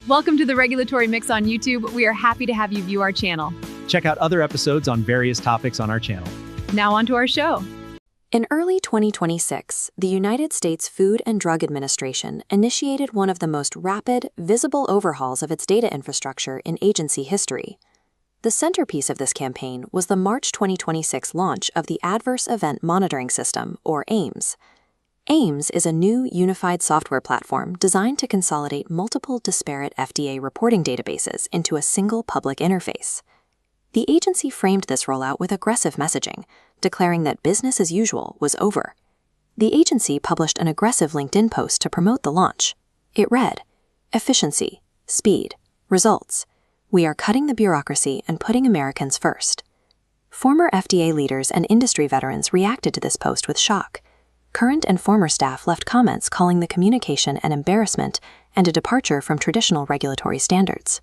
Welcome to the Regulatory Mix on YouTube. We are happy to have you view our channel. Check out other episodes on various topics on our channel. Now on to our show. In early 2026, the United States Food and Drug Administration initiated one of the most rapid, visible overhauls of its data infrastructure in agency history. The centerpiece of this campaign was the March 2026 launch of the Adverse Event Monitoring System, or AEMS. AEMS is a new unified software platform designed to consolidate multiple disparate FDA reporting databases into a single public interface. The agency framed this rollout with aggressive messaging, declaring that business as usual was over. The agency published an aggressive LinkedIn post to promote the launch. It read, "Efficiency, speed, results. We are cutting the bureaucracy and putting Americans first." Former FDA leaders and industry veterans reacted to this post with shock. Current and former staff left comments calling the communication an embarrassment and a departure from traditional regulatory standards.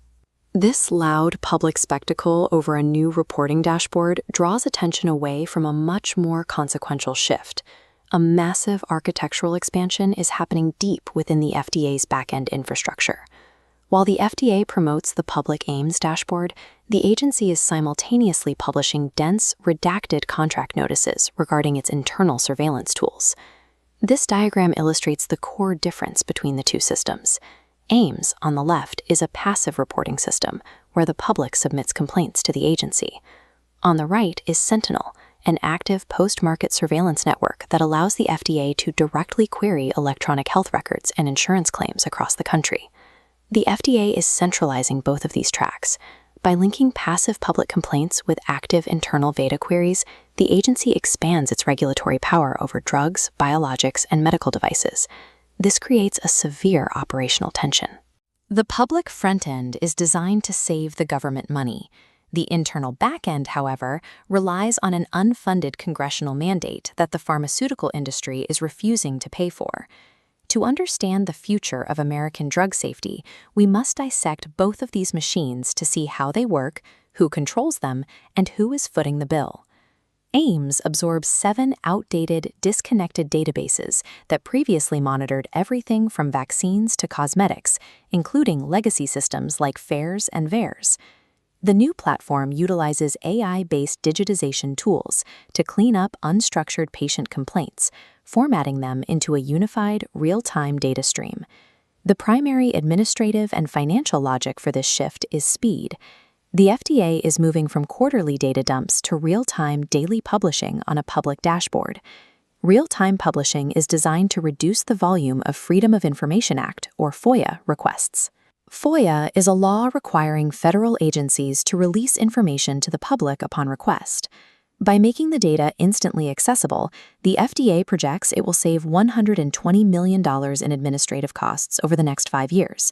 This loud public spectacle over a new reporting dashboard draws attention away from a much more consequential shift. A massive architectural expansion is happening deep within the FDA's back-end infrastructure. While the FDA promotes the public AEMS dashboard, the agency is simultaneously publishing dense, redacted contract notices regarding its internal surveillance tools. This diagram illustrates the core difference between the two systems. AEMS, on the left, is a passive reporting system where the public submits complaints to the agency. On the right is Sentinel, an active post-market surveillance network that allows the FDA to directly query electronic health records and insurance claims across the country. The FDA is centralizing both of these tracks. By linking passive public complaints with active internal data queries, the agency expands its regulatory power over drugs, biologics, and medical devices. This creates a severe operational tension. The public front end is designed to save the government money. The internal back end, however, relies on an unfunded congressional mandate that the pharmaceutical industry is refusing to pay for. To understand the future of American drug safety, we must dissect both of these machines to see how they work, who controls them, and who is footing the bill. AEMS absorbs 7 outdated, disconnected databases that previously monitored everything from vaccines to cosmetics, including legacy systems like FAERS and VAERS. The new platform utilizes AI-based digitization tools to clean up unstructured patient complaints, formatting them into a unified, real-time data stream. The primary administrative and financial logic for this shift is speed. The FDA is moving from quarterly data dumps to real-time daily publishing on a public dashboard. Real-time publishing is designed to reduce the volume of Freedom of Information Act, or FOIA, requests. FOIA is a law requiring federal agencies to release information to the public upon request. By making the data instantly accessible, the FDA projects it will save $120 million in administrative costs over the next 5 years.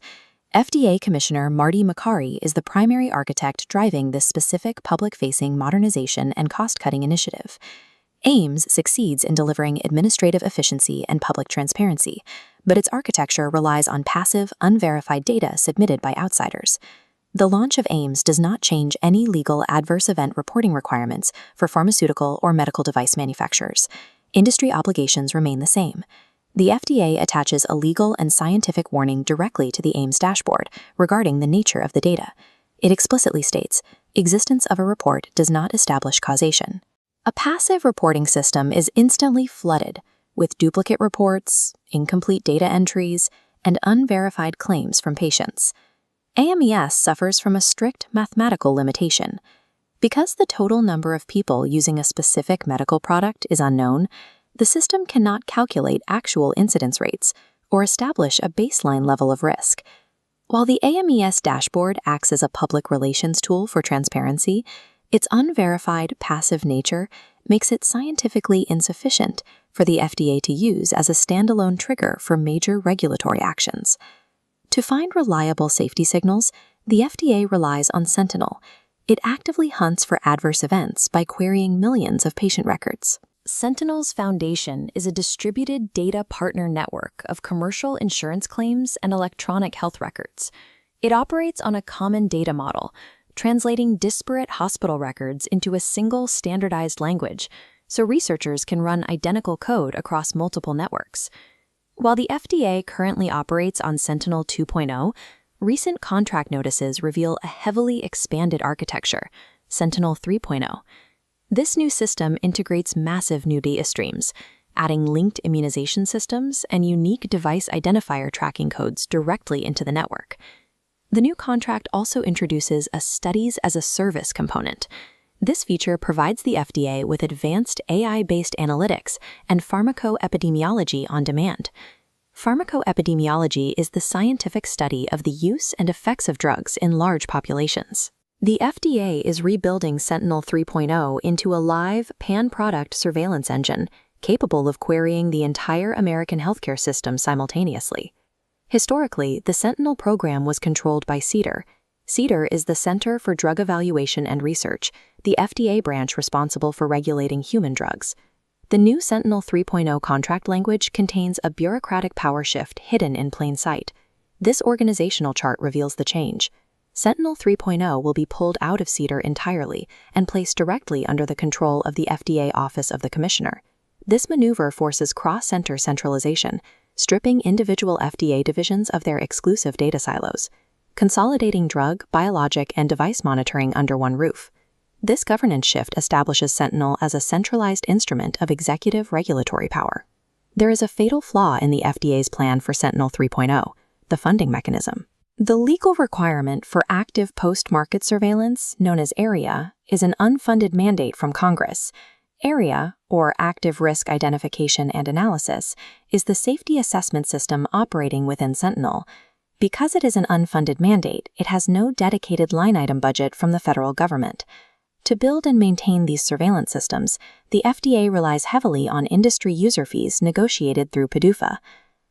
FDA Commissioner Marty Makary is the primary architect driving this specific public-facing modernization and cost-cutting initiative. AEMS succeeds in delivering administrative efficiency and public transparency, but its architecture relies on passive, unverified data submitted by outsiders. The launch of AEMS does not change any legal adverse event reporting requirements for pharmaceutical or medical device manufacturers. Industry obligations remain the same. The FDA attaches a legal and scientific warning directly to the AEMS dashboard regarding the nature of the data. It explicitly states, "Existence of a report does not establish causation." A passive reporting system is instantly flooded with duplicate reports, incomplete data entries, and unverified claims from patients. AEMS suffers from a strict mathematical limitation. Because the total number of people using a specific medical product is unknown, the system cannot calculate actual incidence rates or establish a baseline level of risk. While the AEMS dashboard acts as a public relations tool for transparency, its unverified, passive nature makes it scientifically insufficient for the FDA to use as a standalone trigger for major regulatory actions. To find reliable safety signals, the FDA relies on Sentinel. It actively hunts for adverse events by querying millions of patient records. Sentinel's foundation is a distributed data partner network of commercial insurance claims and electronic health records. It operates on a common data model, translating disparate hospital records into a single standardized language, so researchers can run identical code across multiple networks. While the FDA currently operates on Sentinel 2.0, recent contract notices reveal a heavily expanded architecture, Sentinel 3.0. This new system integrates massive new data streams, adding linked immunization systems and unique device identifier tracking codes directly into the network. The new contract also introduces a Studies as a Service component. This feature provides the FDA with advanced AI-based analytics and pharmacoepidemiology on demand. Pharmacoepidemiology is the scientific study of the use and effects of drugs in large populations. The FDA is rebuilding Sentinel 3.0 into a live, pan-product surveillance engine capable of querying the entire American healthcare system simultaneously. Historically, the Sentinel program was controlled by CDER. CDER is the Center for Drug Evaluation and Research, the FDA branch responsible for regulating human drugs. The new Sentinel 3.0 contract language contains a bureaucratic power shift hidden in plain sight. This organizational chart reveals the change. Sentinel 3.0 will be pulled out of CDER entirely and placed directly under the control of the FDA Office of the Commissioner. This maneuver forces cross-center centralization, stripping individual FDA divisions of their exclusive data silos, consolidating drug, biologic, and device monitoring under one roof. This governance shift establishes Sentinel as a centralized instrument of executive regulatory power. There is a fatal flaw in the FDA's plan for Sentinel 3.0, the funding mechanism. The legal requirement for active post-market surveillance, known as ARIA, is an unfunded mandate from Congress. ARIA, or Active Risk Identification and Analysis, is the safety assessment system operating within Sentinel. Because it is an unfunded mandate, it has no dedicated line item budget from the federal government. To build and maintain these surveillance systems, the FDA relies heavily on industry user fees negotiated through PDUFA.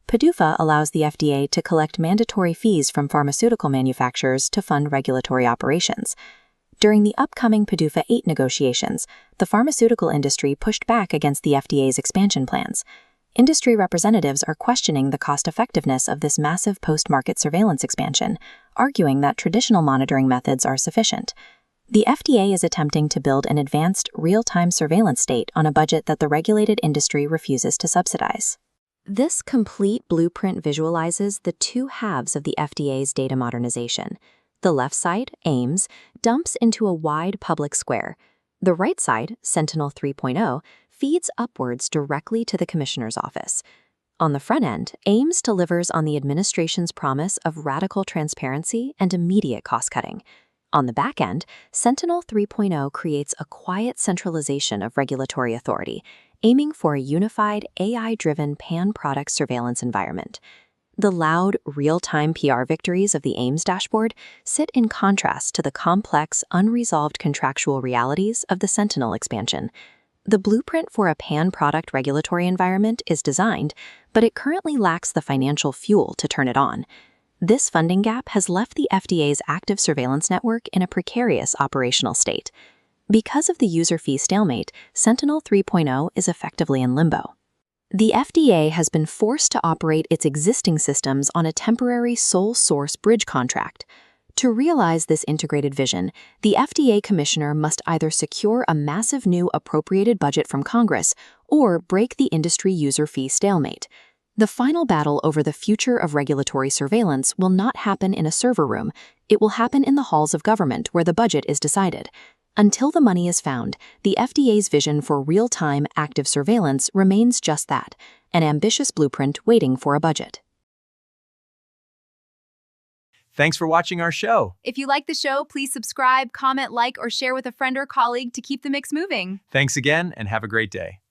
PDUFA allows the FDA to collect mandatory fees from pharmaceutical manufacturers to fund regulatory operations. During the upcoming PDUFA 8 negotiations, the pharmaceutical industry pushed back against the FDA's expansion plans. Industry representatives are questioning the cost-effectiveness of this massive post-market surveillance expansion, arguing that traditional monitoring methods are sufficient. The FDA is attempting to build an advanced, real-time surveillance state on a budget that the regulated industry refuses to subsidize. This complete blueprint visualizes the two halves of the FDA's data modernization. The left side, AEMS, dumps into a wide public square. The right side, Sentinel 3.0, feeds upwards directly to the Commissioner's office. On the front end, AEMS delivers on the administration's promise of radical transparency and immediate cost-cutting. On the back end, Sentinel 3.0 creates a quiet centralization of regulatory authority, aiming for a unified, AI-driven pan-product surveillance environment. The loud, real-time PR victories of the AEMS dashboard sit in contrast to the complex, unresolved contractual realities of the Sentinel expansion. The blueprint for a pan-product regulatory environment is designed, but it currently lacks the financial fuel to turn it on. This funding gap has left the FDA's active surveillance network in a precarious operational state. Because of the user fee stalemate, Sentinel 3.0 is effectively in limbo. The FDA has been forced to operate its existing systems on a temporary sole source bridge contract. To realize this integrated vision, the FDA Commissioner must either secure a massive new appropriated budget from Congress or break the industry user fee stalemate. The final battle over the future of regulatory surveillance will not happen in a server room. It will happen in the halls of government where the budget is decided. Until the money is found, the FDA's vision for real-time active surveillance remains just that, an ambitious blueprint waiting for a budget. Thanks for watching our show. If you like the show, please subscribe, comment, like, or share with a friend or colleague to keep the mix moving. Thanks again, and have a great day.